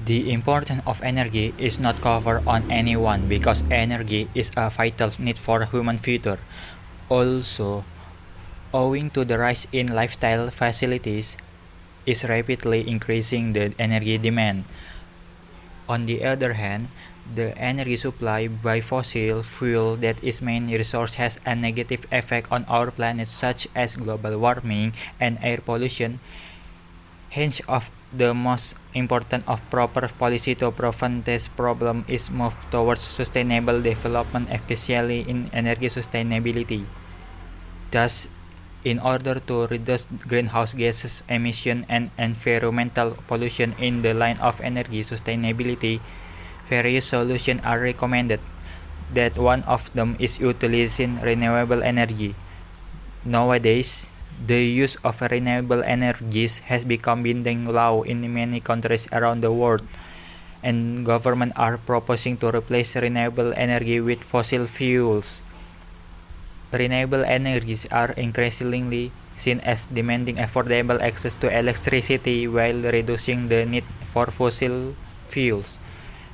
The importance of energy is not covered on anyone because energy is a vital need for human future. Also, owing to the rise in lifestyle facilities, is rapidly increasing the energy demand. On the other hand, the energy supply by fossil fuel that is main resource has a negative effect on our planet such as global warming and air pollution. Hence of the most important of proper policy to prevent this problem is move towards sustainable development, especially in energy sustainability. Thus, in order to reduce greenhouse gases emission and environmental pollution in the line of energy sustainability, various solutions are recommended. That one of them is utilizing renewable energy. Nowadays, the use of renewable energies has become binding law in many countries around the world, and governments are proposing to replace renewable energy with fossil fuels. Renewable energies are increasingly seen as demanding affordable access to electricity while reducing the need for fossil fuels.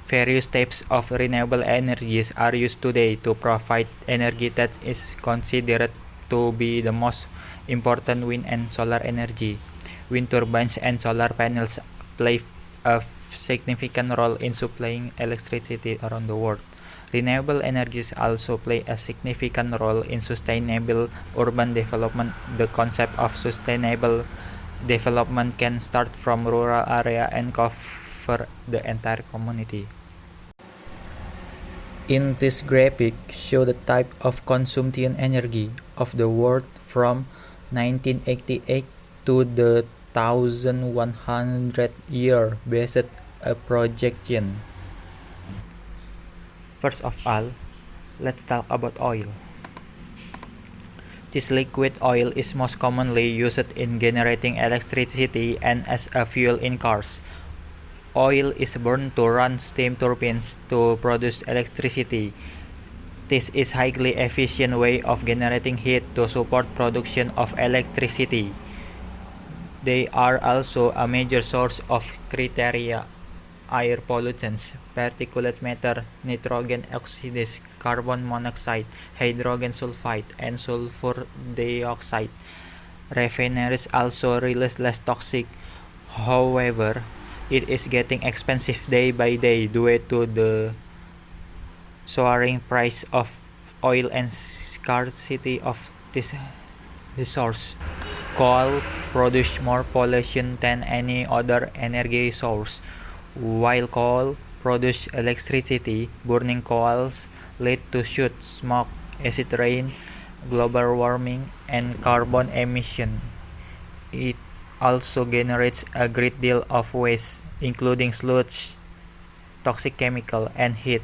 Various types of renewable energies are used today to provide energy that is considered to be the most important wind and solar energy. Wind turbines and solar panels play a significant role in supplying electricity around the world. Renewable energies also play a significant role in sustainable urban development. The concept of sustainable development can start from rural area and cover the entire community. In this graphic, show the type of consumption energy of the world from 1988 to the 1100 year based a projection. First of all, let's talk about oil. This liquid oil is most commonly used in generating electricity and as a fuel in cars. Oil is burned to run steam turbines to produce electricity. This is a highly efficient way of generating heat to support production of electricity. They are also a major source of criteria air pollutants, particulate matter, nitrogen oxides, carbon monoxide, hydrogen sulfide, and sulfur dioxide. Refineries also release less toxic. However, it is getting expensive day by day due to the soaring price of oil and scarcity of this resource. Coal produces more pollution than any other energy source. While coal produces electricity, burning coals lead to soot, smoke, acid rain, global warming, and carbon emission. It also generates a great deal of waste, including sludge, toxic chemical, and heat.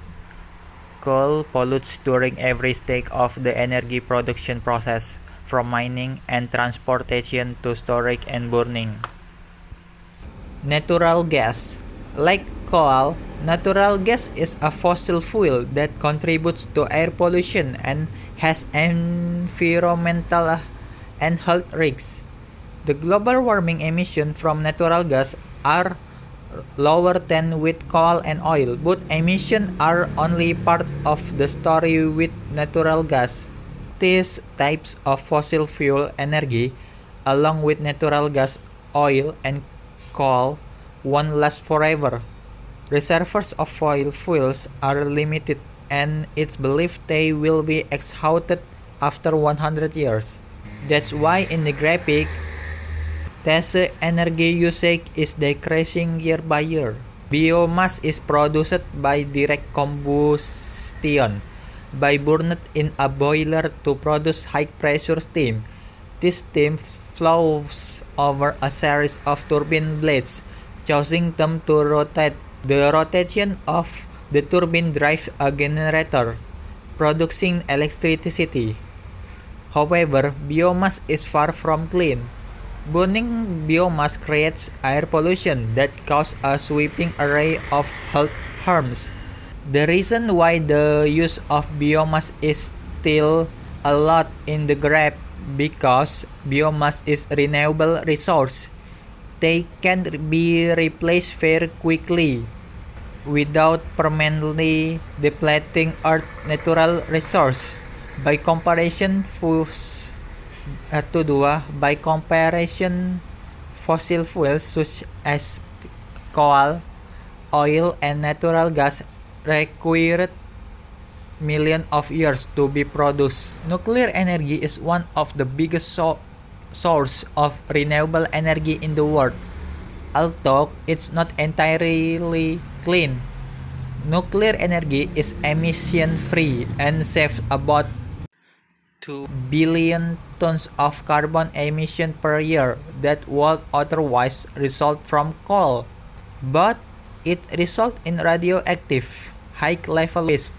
Coal pollutes during every stage of the energy production process, from mining and transportation to storage and burning. Natural gas. Like coal, natural gas is a fossil fuel that contributes to air pollution and has environmental and health risks. The global warming emissions from natural gas are lower than with coal and oil, but emissions are only part of the story with natural gas. These types of fossil fuel energy, along with natural gas, oil, and coal, won't last forever. Reservoirs of fossil fuels are limited, and it's believed they will be exhausted after 100 years. That's why in the graphic, the energy usage is decreasing year by year. Biomass is produced by direct combustion, by burned in a boiler to produce high-pressure steam. This steam flows over a series of turbine blades, causing them to rotate. The rotation of the turbine drives a generator, producing electricity. However, biomass is far from clean. Burning biomass creates air pollution that causes a sweeping array of health harms. The reason why the use of biomass is still a lot in the graph because biomass is renewable resource. They can be replaced very quickly without permanently depleting Earth's natural resource. By comparison, by comparison, fossil fuels such as coal, oil, and natural gas required millions of years to be produced. Nuclear energy is one of the biggest source of renewable energy in the world. Although it's not entirely clean, nuclear energy is emission-free and saves about 2 billion tons of carbon emission per year that would otherwise result from coal. But it results in radioactive, high-level waste.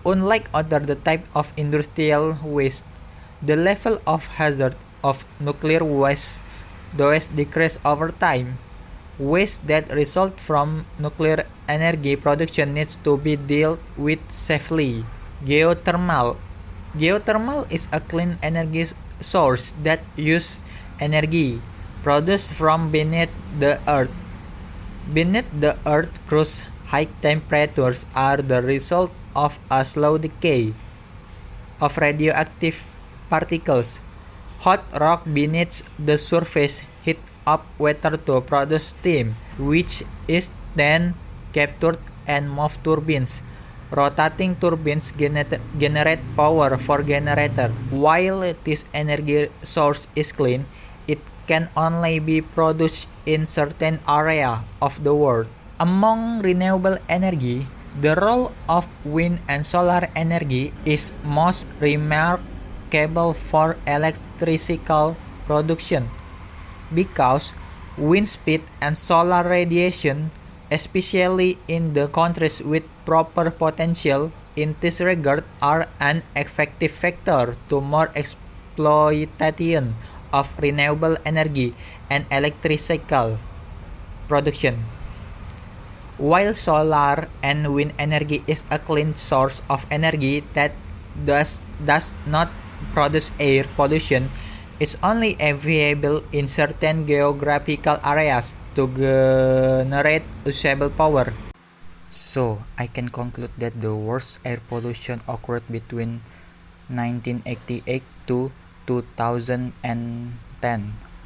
Unlike other type of industrial waste, the level of hazard of nuclear waste does decrease over time. Waste that result from nuclear energy production needs to be dealt with safely. Geothermal. Geothermal is a clean energy source that uses energy produced from beneath the earth. Beneath the earth, crust high temperatures are the result of a slow decay of radioactive particles. Hot rock beneath the surface heat up water to produce steam, which is then captured and moved turbines. Rotating turbines generate power for generator. While this energy source is clean, it can only be produced in certain area of the world. Among renewable energy, the role of wind and solar energy is most remarkable for electrical production because wind speed and solar radiation, especially in the countries with proper potential in this regard, are an effective factor to more exploitation of renewable energy and electrical production. While solar and wind energy is a clean source of energy that does not produce air pollution, it's only available in certain geographical areas to generate usable power. So, I can conclude that the worst air pollution occurred between 1988 to 2010,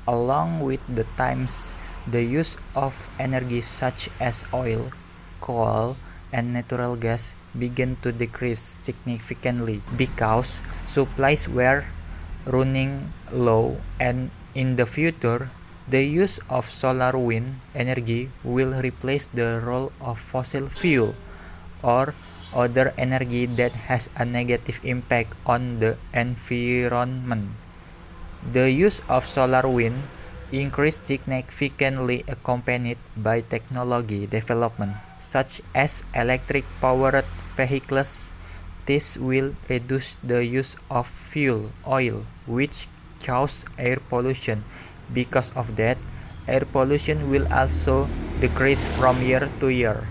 along with the times the use of energy such as oil, coal, and natural gas began to decrease significantly because supplies were running low, and in the future, the use of solar wind energy will replace the role of fossil fuel or other energy that has a negative impact on the environment. The use of solar wind increased significantly accompanied by technology development such as electric-powered vehicles. This will reduce the use of fuel oil, which causes air pollution. Because of that, air pollution will also decrease from year to year.